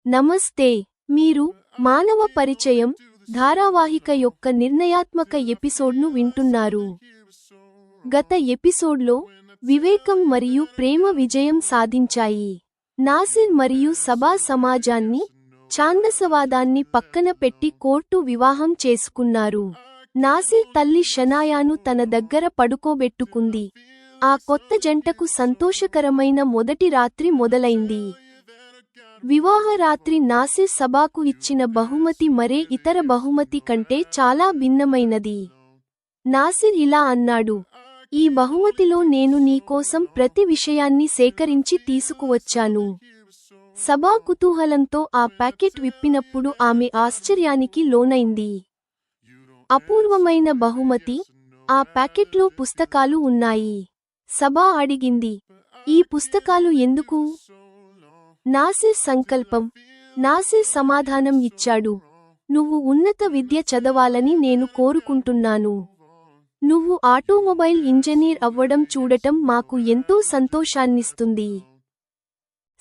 నమస్తే. మీరు మానవ పరిచయం ధారావాహిక యొక్క నిర్ణయాత్మక ఎపిసోడ్ను వింటున్నారు. గత ఎపిసోడ్లో వివేకం మరియు ప్రేమ విజయం సాధించాయి. నాసిర్ మరియు సబా సమాజాన్ని, ఛాందసవాదాన్ని పక్కన పెట్టి కోర్టు వివాహం చేసుకున్నారు. నాసిర్ తల్లి షనాయాను తన దగ్గర పడుకోబెట్టుకుంది. ఆ కొత్త జంటకు సంతోషకరమైన మొదటి రాత్రి మొదలైంది. వివాహ రాత్రి నాసిర్ సబాకు ఇచ్చిన బహుమతి మరే ఇతర బహుమతి కంటే చాలా భిన్నమైనది. నాసిర్ ఇలా అన్నాడు, ఈ బహుమతిలో నేను నీకోసం ప్రతి విషయాన్ని సేకరించి తీసుకువచ్చాను. సబా కుతూహలంతో ఆ ప్యాకెట్ విప్పినప్పుడు ఆమె ఆశ్చర్యానికి లోనైంది. అపూర్వమైన బహుమతి, ఆ ప్యాకెట్లో పుస్తకాలు ఉన్నాయి. సబా అడిగింది, ఈ పుస్తకాలు ఎందుకు? నాసిర్ సంకల్పం. నాసిర్ సమాధానం ఇచ్చాడు, నువ్వు ఉన్నత విద్య చదవాలని నేను కోరుకుంటున్నాను. నువ్వు ఆటోమొబైల్ ఇంజనీర్ అవ్వడం చూడటం మాకు ఎంతో సంతోషాన్నిస్తుంది.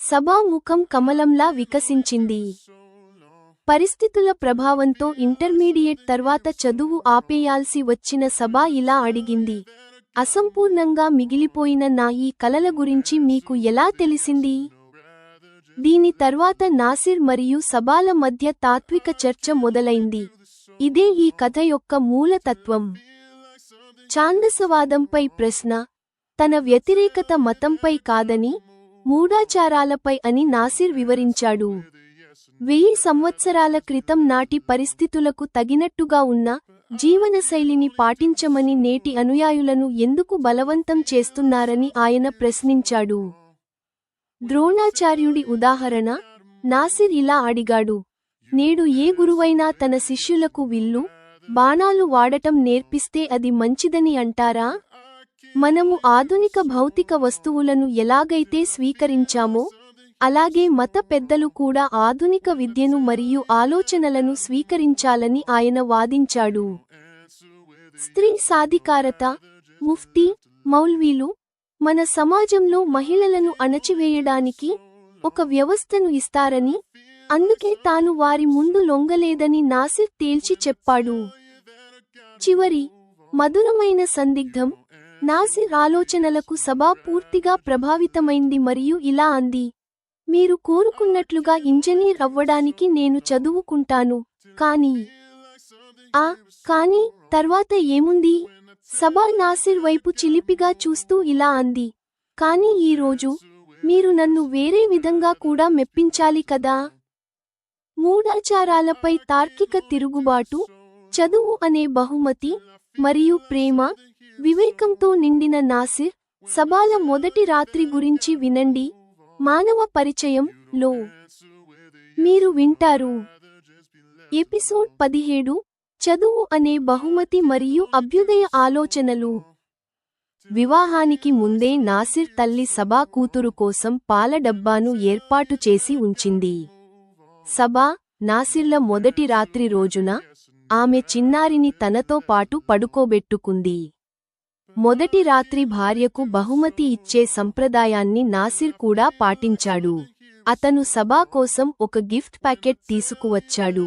సబా ముఖం కమలంలా వికసించింది. పరిస్థితుల ప్రభావంతో ఇంటర్మీడియట్ తర్వాత చదువు ఆపేయాల్సి వచ్చిన సబా ఇలా అడిగింది, అసంపూర్ణంగా మిగిలిపోయిన నా ఈ కలల గురించి మీకు ఎలా తెలిసింది? దీని తర్వాత నాసిర్ మరియు సబాల మధ్య తాత్విక చర్చ మొదలైంది. ఇదే ఈ కథ యొక్క మూలతత్వం. ఛాందసవాదంపై ప్రశ్న, తన వ్యతిరేకత మతంపై కాదని, మూఢాచారాలపై అని నాసిర్ వివరించాడు. 1000 సంవత్సరాల క్రితం నాటి పరిస్థితులకు తగినట్టుగా ఉన్న జీవనశైలిని పాటించమని నేటి అనుయాయులను ఎందుకు బలవంతం చేస్తున్నారని ఆయన ప్రశ్నించాడు. ద్రోణాచార్యుడి ఉదాహరణ. నాసిర్ ఇలా అడిగాడు, నేడు ఏ గురువైనా తన శిష్యులకు విల్లు, బాణాలు వాడటం నేర్పిస్తే అది మంచిదని అంటారా? మనము ఆధునిక భౌతిక వస్తువులను ఎలాగైతే స్వీకరించామో, అలాగే మత పెద్దలు కూడా ఆధునిక విద్యను మరియు ఆలోచనలను స్వీకరించాలని ఆయన వాదించాడు. స్త్రీ సాధికారత. ముఫ్తీ, మౌల్వీలు మన సమాజంలో మహిళలను అణచివేయడానికి ఒక వ్యవస్థను ఇస్తారని, అందుకే తాను వారి ముందు లొంగలేదని నాసిర్ తేల్చి చెప్పాడు. చివరి మధురమైన సందిగ్ధం. నాసిర్ ఆలోచనలకు సబా పూర్తిగా ప్రభావితమైంది మరియు ఇలా అంది, మీరు కోరుకున్నట్లుగా ఇంజనీర్ అవ్వడానికి నేను చదువుకుంటాను, కానీ తర్వాత ఏముంది? సబా నాసిర్ వైపు చిలిపిగా చూస్తూ ఇలా అంది, కానీ ఈ రోజు మీరు నన్ను వేరే విధంగా కూడా మెప్పించాలి కదా. మూఢాచారాలపై తార్కిక తిరుగుబాటు, చదువు అనే బహుమతి, మరియు ప్రేమ, వివేకంతో నిండిన నాసిర్ సబాల మొదటి రాత్రి గురించి వినండి. మానవ పరిచయం లో మీరు వింటారు. ఎపిసోడ్ 17, చదువు అనే బహుమతి మరియు అభ్యుదయ ఆలోచనలు. వివాహానికి ముందే నాసిర్ తల్లి సబా కూతురు కోసం పాల డబ్బాను ఏర్పాటు చేసి ఉంచింది. సబా, నాసిర్ల మొదటి రాత్రి రోజున ఆమె చిన్నారిని తనతో పాటు పడుకోబెట్టుకుంది. మొదటి రాత్రి భార్యకు బహుమతి ఇచ్చే సంప్రదాయాన్ని నాసిర్ కూడా పాటించాడు. అతను సబా కోసం ఒక గిఫ్ట్ ప్యాకెట్ తీసుకువచ్చాడు.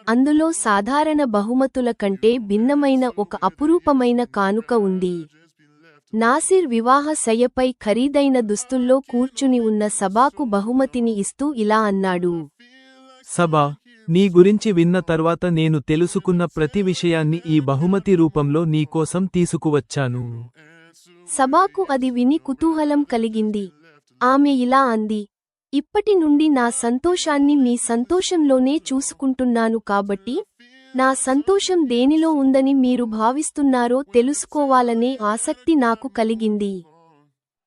అందులో సాధారణ బహుమతుల కంటే భిన్నమైన ఒక అపురూపమైన కానుక ఉంది. నాసిర్ వివాహ శయ్యపై ఖరీదైన దుస్తుల్లో కూర్చుని ఉన్న సబాకు బహుమతిని ఇస్తూ ఇలా అన్నాడు, సబా, నీ గురించి విన్న తర్వాత నేను తెలుసుకున్న ప్రతి విషయాన్ని ఈ బహుమతి రూపంలో నీకోసం తీసుకువచ్చాను. సబాకు అది విని కుతూహలం కలిగింది. ఆమె ఇలా అంది, ఇప్పటి నుండి నా సంతోషాన్ని మీ సంతోషంలోనే చూసుకుంటున్నాను కాబట్టి, నా సంతోషం దేనిలో ఉందని మీరు భావిస్తున్నారో తెలుసుకోవాలనే ఆసక్తి నాకు కలిగింది.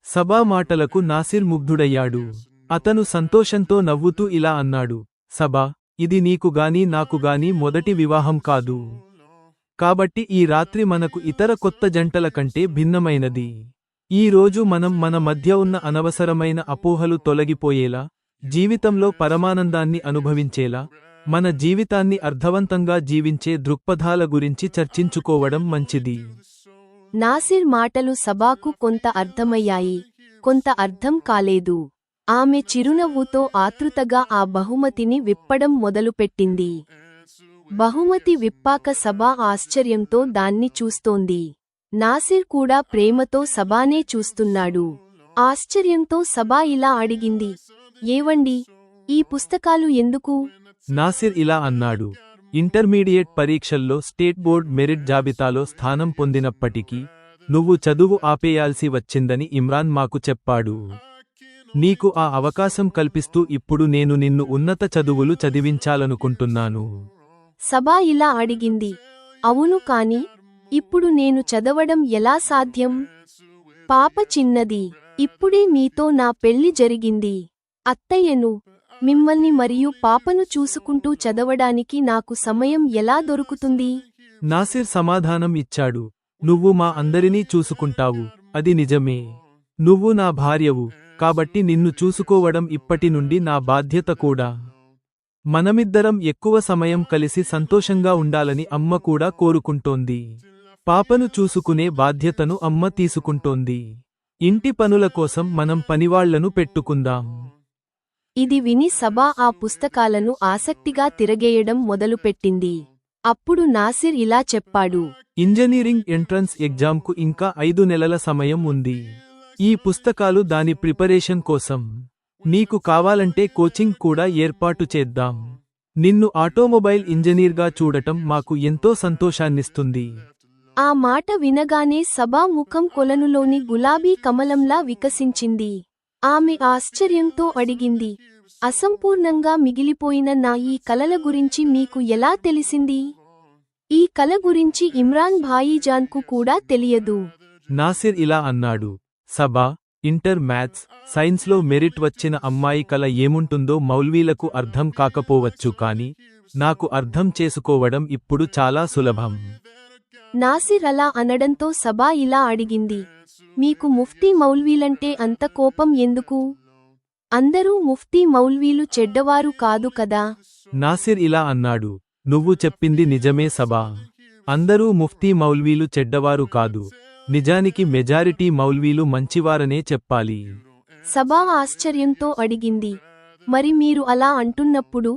సబా మాటలకు నాసిర్ ముగ్ధుడయ్యాడు. అతను సంతోషంతో నవ్వుతూ ఇలా అన్నాడు, సబా, ఇది నీకుగాని నాకుగాని మొదటి వివాహం కాదు. కాబట్టి ఈ రాత్రి మనకు ఇతర కొత్త జంటల కంటే భిన్నమైనది. ఈ రోజు మనం మన మధ్య ఉన్న అనవసరమైన అపోహలు తొలగిపోయేలా, జీవితంలో పరమానందాన్ని అనుభవించేలా, మన జీవితాన్ని అర్థవంతంగా జీవించే దృక్పథాల గురించి చర్చించుకోవడం మంచిది. నాసిర్ మాటలు సబాకు కొంత అర్థమయ్యాయి, కొంత అర్థం కాలేదు. ఆమె చిరునవ్వుతో ఆతృతగా ఆ బహుమతిని విప్పడం మొదలుపెట్టింది. బహుమతి విప్పాక సబా ఆశ్చర్యంతో దాన్ని చూస్తోంది. నాసిర్ కూడా ప్రేమతో సబానే చూస్తున్నాడు. ఆశ్చర్యంతో సబా ఇలా అడిగింది, ఏవండి, ఈ పుస్తకాలు ఎందుకు? నాసిర్ ఇలా అన్నాడు, ఇంటర్మీడియట్ పరీక్షల్లో స్టేట్ బోర్డ్ మెరిట్ జాబితాలో స్థానం పొందినప్పటికీ నువ్వు చదువు ఆపేయాల్సి వచ్చిందని ఇమ్రాన్ మాకు చెప్పాడు. నీకు ఆ అవకాశం కల్పిస్తూ ఇప్పుడు నేను నిన్ను ఉన్నత చదువులు చదివించాలనుకుంటున్నాను. సబా ఇలా అడిగింది, అవును కాని ఇప్పుడు నేను చదవడం ఎలా సాధ్యం? పాప చిన్నది. ఇప్పుడే మీతో నా పెళ్లి జరిగింది. అత్తయ్యను, మిమ్మల్ని మరియు పాపను చూసుకుంటూ చదవడానికి నాకు సమయం ఎలా దొరుకుతుంది? నాసిర్ సమాధానం ఇచ్చాడు, నువ్వు మా అందరినీ చూసుకుంటావు, అది నిజమే. నువ్వు నా భార్యవు, కాబట్టి నిన్ను చూసుకోవడం ఇప్పటి నుండి నా బాధ్యత కూడా. మనమిద్దరం ఎక్కువ సమయం కలిసి సంతోషంగా ఉండాలని అమ్మ కూడా కోరుకుంటోంది. పాపను చూసుకునే బాధ్యతను అమ్మ తీసుకుంటోంది. ఇంటి పనుల కోసం మనం పనివాళ్లను పెట్టుకుందాం. ఇది విని సబా ఆ పుస్తకాలను ఆసక్తిగా తిరగేయడం మొదలుపెట్టింది. అప్పుడు నాసిర్ ఇలా చెప్పాడు, ఇంజనీరింగ్ ఎంట్రన్స్ ఎగ్జామ్కు ఇంకా 5 నెలల సమయం ఉంది. ఈ పుస్తకాలు దాని ప్రిపరేషన్ కోసం. నీకు కావాలంటే కోచింగ్ కూడా ఏర్పాటు చేద్దాం. నిన్ను ఆటోమొబైల్ ఇంజనీర్గా చూడటం మాకు ఎంతో సంతోషాన్నిస్తుంది. ఆ మాట వినగానే సబా ముఖం కొలనులోని గులాబీ కమలంలా వికసించింది. ఆమె ఆశ్చర్యంతో అడిగింది, అసంపూర్ణంగా మిగిలిపోయిన నా ఈ కలల గురించి మీకు ఎలా తెలిసింది? ఈ కల గురించి ఇమ్రాన్ భాయీజాన్కు కూడా తెలియదు. నాసిర్ ఇలా అన్నాడు, సబా, ఇంటర్ మ్యాథ్స్, సైన్స్లో మెరిట్ వచ్చిన అమ్మాయి కల ఏముంటుందో మౌల్వీలకు అర్థం కాకపోవచ్చు కాని నాకు అర్థం చేసుకోవడం ఇప్పుడు చాలా సులభం. నాసిర్ అలా అనడంతో సబా ఇలా అడిగింది, మీకు ముఫ్తీ మౌల్వీలంటే అంత కోపం ఎందుకు? అందరూ ముఫ్తీ మౌల్వీలు చెడ్డవారు కాదు కదా? నాసిర్ ఇలా అన్నాడు, నువ్వు చెప్పింది నిజమే సబా. అందరూ ముఫ్తీ మౌల్వీలు చెడ్డవారు కాదు. నిజానికి మెజారిటీ మౌల్వీలు మంచివారనే చెప్పాలి. సబా ఆశ్చర్యంతో అడిగింది, మరి మీరు అలా అంటున్నప్పుడు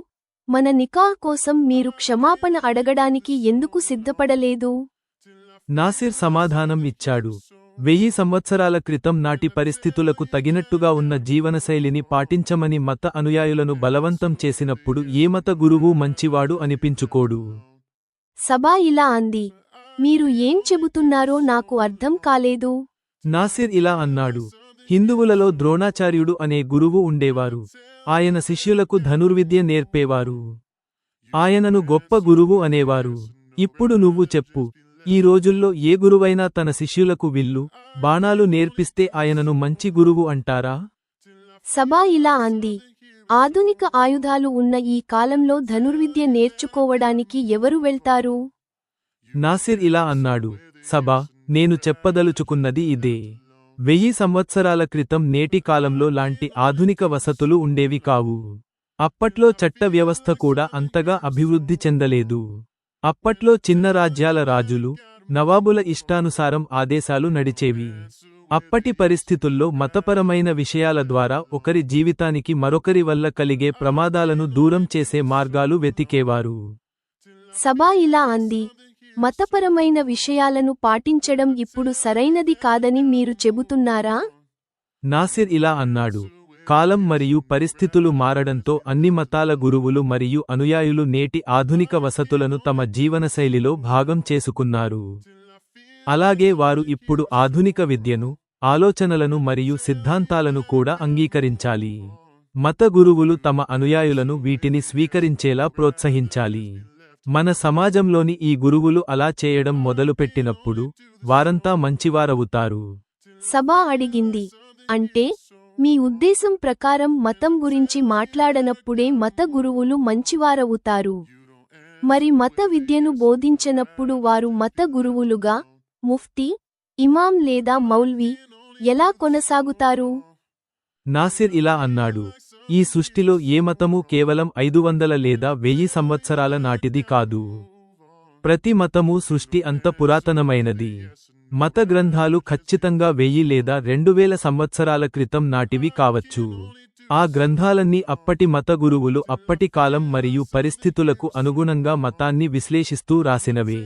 మన నికాహ్ కోసం మీరు క్షమాపణ అడగడానికి ఎందుకు సిద్ధపడలేదు? నాసిర్ సమాధానం ఇచ్చాడు, 1000 సంవత్సరాల క్రితం నాటి పరిస్థితులకు తగినట్టుగా ఉన్న జీవనశైలిని పాటించమని మత అనుయాయులను బలవంతం చేసినప్పుడు ఏ మత గురువు మంచివాడు అనిపించుకోడు. సబా ఇలా అంది, మీరు ఏం చెబుతున్నారో నాకు అర్థం కాలేదు. నాసిర్ ఇలా అన్నాడు, హిందువులలో ద్రోణాచార్యుడు అనే గురువు ఉండేవారు. ఆయన శిష్యులకు ధనుర్విద్య నేర్పేవారు. ఆయనను గొప్ప గురువు అనేవారు. ఇప్పుడు నువ్వు చెప్పు, ఈ రోజుల్లో ఏ గురువైనా తన శిష్యులకు విల్లు, బాణాలు నేర్పిస్తే ఆయనను మంచి గురువు అంటారా? సబా ఇలా అంది, ఆధునిక ఆయుధాలు ఉన్న ఈ కాలంలో ధనుర్విద్య నేర్చుకోవడానికి ఎవరు వెళ్తారు? నాసిర్ ఇలా అన్నాడు, సబా, నేను చెప్పదలుచుకున్నది ఇదే. 1000 సంవత్సరాల క్రితం నేటి కాలంలో లాంటి ఆధునిక వసతులు ఉండేవి కావు. అప్పట్లో చట్ట వ్యవస్థ కూడా అంతగా అభివృద్ధి చెందలేదు. అప్పట్లో చిన్న రాజ్యాల రాజులు, నవాబుల ఇష్టానుసారం ఆదేశాలు నడిచేవి. అప్పటి పరిస్థితుల్లో మతపరమైన విషయాల ద్వారా ఒకరి జీవితానికి మరొకరి వల్ల కలిగే ప్రమాదాలను దూరం చేసే మార్గాలు వెతికేవారు. సబా ఇలా అంది, మతపరమైన విషయాలను పాటించడం ఇప్పుడు సరైనది కాదని మీరు చెబుతున్నారా? నాసిర్ ఇలా అన్నాడు, కాలం మరియు పరిస్థితులు మారడంతో అన్ని మతాల గురువులు మరియు అనుయాయులు నేటి ఆధునిక వసతులను తమ జీవనశైలిలో భాగం చేసుకున్నారు. అలాగే వారు ఇప్పుడు ఆధునిక విద్యను, ఆలోచనలను మరియు సిద్ధాంతాలను కూడా అంగీకరించాలి. మత గురువులు తమ అనుయాయులను వీటిని స్వీకరించేలా ప్రోత్సహించాలి. మన సమాజంలోని ఈ గురువులు అలా చేయడం మొదలుపెట్టినప్పుడు వారంతా మంచివారవుతారు. సబా అడిగింది, అంటే మీ ఉద్దేశం ప్రకారం మతం గురించి మాట్లాడనప్పుడే మత గురువులు మంచివారవుతారు. మరి మత విద్యను బోధించనప్పుడు వారు మత గురువులుగా, ముఫ్తీ, ఇమాం లేదా మౌల్వీ ఎలా కొనసాగుతారు? నాసిర్ ఇలా అన్నాడు, ఈ సృష్టిలో ఏ మతమూ కేవలం 500 లేదా 1000 సంవత్సరాల నాటిది కాదు. ప్రతి మతమూ సృష్టి అంత పురాతనమైనది. మత గ్రంథాలు ఖచ్చితంగా 1000 లేదా 2000 సంవత్సరాల క్రితం నాటివి కావచ్చు. ఆ గ్రంథాలన్నీ అప్పటి మత గురువులు అప్పటి కాలం మరియు పరిస్థితులకు అనుగుణంగా మతాన్ని విశ్లేషిస్తూ రాసినవే.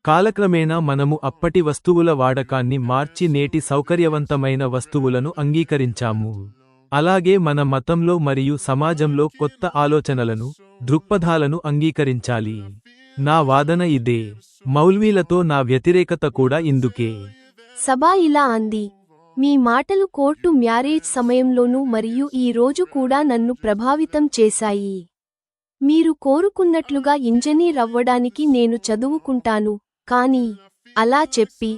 కాలక్రమేణా మనము అప్పటి వస్తువుల వాడకాన్ని మార్చి నేటి సౌకర్యవంతమైన వస్తువులను అంగీకరించాము. అలాగే మన మతంలో మరియు సమాజంలో కొత్త ఆలోచనలను, దృక్పథాలను అంగీకరించాలి. నా వాదన ఇదే. మౌల్వీలతో నా వ్యతిరేకత కూడా ఇందుకే. సభా ఇలా అంది, మీ మాటలు కోర్టు మ్యారేజ్ సమయంలోనూ మరియు ఈ రోజు కూడా నన్ను ప్రభావితం చేశాయి. మీరు కోరుకున్నట్లుగా ఇంజనీర్ అవ్వడానికి నేను చదువుకుంటాను, కానీ అలా చెప్పి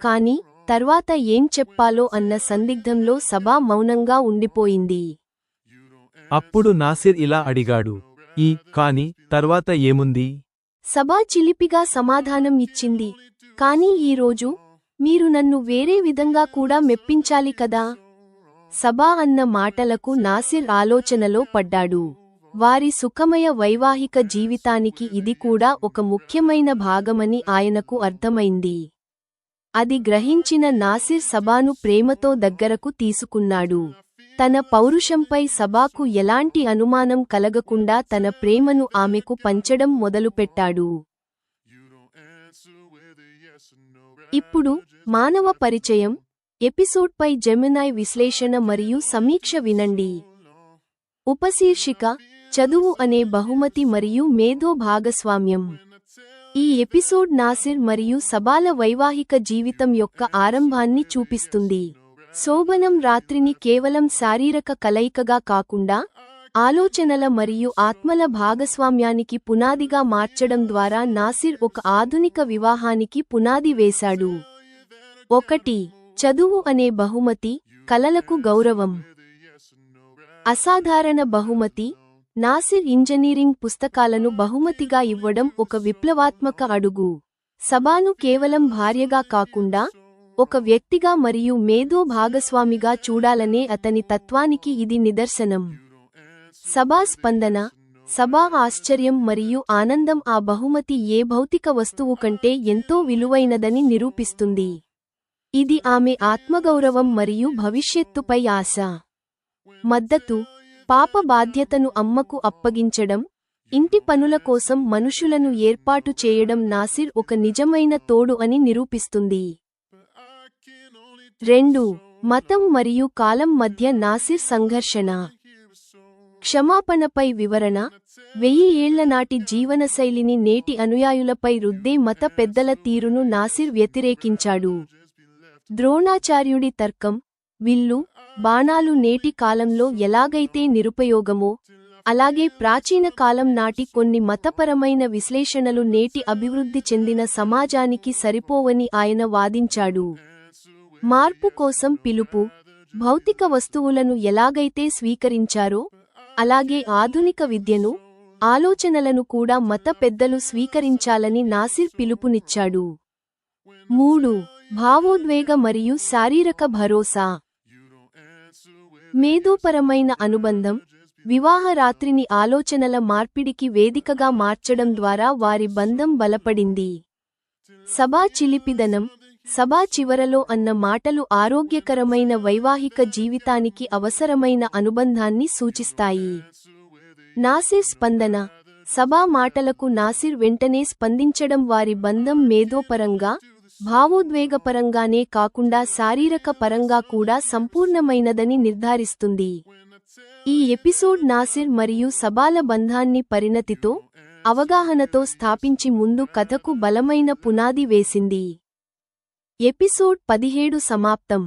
కానీ తర్వాత ఏం చెప్పాలో అన్న సందిగ్ధంలో సభా మౌనంగా ఉండిపోయింది. అప్పుడు నాసిర్ ఇలా అడిగాడు, కానీ తర్వాత ఏముంది? సభా చిలిపిగా సమాధానం ఇచ్చింది, కానీ ఈరోజు మీరు నన్ను వేరే విధంగా కూడా మెప్పించాలి కదా. సభా అన్న మాటలకు నాసిర్ ఆలోచనలో పడ్డాడు. వారి సుఖమయ వైవాహిక జీవితానికి ఇది కూడా ఒక ముఖ్యమైన భాగమని ఆయనకు అర్థమైంది. అది గ్రహించిన నాసిర్ సభాను ప్రేమతో దగ్గరకు తీసుకున్నాడు. తన పౌరుషంపై సభాకు ఎలాంటి అనుమానం కలగకుండా తన ప్రేమను ఆమెకు పంచడం మొదలుపెట్టాడు. ఇప్పుడు మానవ పరిచయం ఎపిసోడ్పై జెమినై విశ్లేషణ మరియు సమీక్ష వినండి. ఉపశీర్షిక చదువు అనే బహుమతి మరియు మేధో భాగస్వామ్యం. ఈ ఎపిసోడ్ నాసిర్ మరియు సబాల వైవాహిక జీవితం యొక్క ఆరంభాన్ని చూపిస్తుంది. శోభనం రాత్రిని కేవలం శారీరక కలయికగా కాకుండా ఆలోచనల మరియు ఆత్మల భాగస్వామ్యానికి పునాదిగా మార్చడం ద్వారా నాసిర్ ఒక ఆధునిక వివాహానికి పునాది వేశాడు. 1. చదువు అనే బహుమతి, కలలకు గౌరవం. అసాధారణ బహుమతి. నాసిర్ ఇంజనీరింగ్ పుస్తకాలను బహుమతిగా ఇవ్వడం ఒక విప్లవాత్మక అడుగు. సబాను కేవలం భార్యగా కాకుండా ఒక వ్యక్తిగా మరియు మేధో భాగస్వామిగా చూడాలనే అతని తత్వానికి ఇది నిదర్శనం. సబా స్పందన. సబా ఆశ్చర్యం మరియు ఆనందం ఆ బహుమతి ఏ భౌతిక వస్తువు కంటే ఎంతో విలువైనదని నిరూపిస్తుంది. ఇది ఆమె ఆత్మగౌరవం మరియు భవిష్యత్తుపై ఆశ. మద్దతు. పాప బాధ్యతను అమ్మకు అప్పగించడం, ఇంటి పనుల కోసం మనుషులను ఏర్పాటు చేయడం నాసిర్ ఒక నిజమైన తోడు అని నిరూపిస్తుంది. 2. మతం మరియు కాలం మధ్య నాసిర్ సంఘర్షణ. క్షమాపణపై వివరణ. 1000 ఏళ్ల నాటి జీవనశైలిని నేటి అనుయాయులపై రుద్దే మత పెద్దల తీరును నాసిర్ వ్యతిరేకించాడు. ద్రోణాచార్యుడి తర్కం. విల్లు, బాణాలు నేటి కాలంలో ఎలాగైతే నిరుపయోగమో, అలాగే ప్రాచీన కాలం నాటి కొన్ని మతపరమైన విశ్లేషణలు నేటి అభివృద్ధి చెందిన సమాజానికి సరిపోవని ఆయన వాదించాడు. మార్పు కోసం పిలుపు. భౌతిక వస్తువులను ఎలాగైతే స్వీకరించారో, అలాగే ఆధునిక విద్యను, ఆలోచనలను కూడా మత పెద్దలు స్వీకరించాలని నాసిర్ పిలుపునిచ్చాడు. 3. భావోద్వేగ మరియు శారీరక భరోసా. మేధోపరమైన అనుబంధం. వివాహ రాత్రిని ఆలోచనల మార్పిడికి వేదికగా మార్చడం ద్వారా వారి బంధం బలపడింది. సబా చిలిపిదనం. సబా చివరలో అన్న మాటలు ఆరోగ్యకరమైన వైవాహిక జీవితానికి అవసరమైన అనుబంధాన్ని సూచిస్తాయి. నాసిర్ స్పందన. సబా మాటలకు నాసిర్ వెంటనే స్పందించడం వారి బంధం మేధోపరంగా, భావోద్వేగపరంగానే కాకుండా శారీరక పరంగా కూడా సంపూర్ణమైనదని నిర్ధారిస్తుంది. ఈ ఎపిసోడ్ నాసిర్ మరియు సబాల బంధాన్ని పరిణతితో, అవగాహనతో స్థాపించి ముందు కథకు బలమైన పునాది వేసింది. ఎపిసోడ్ 17 సమాప్తం.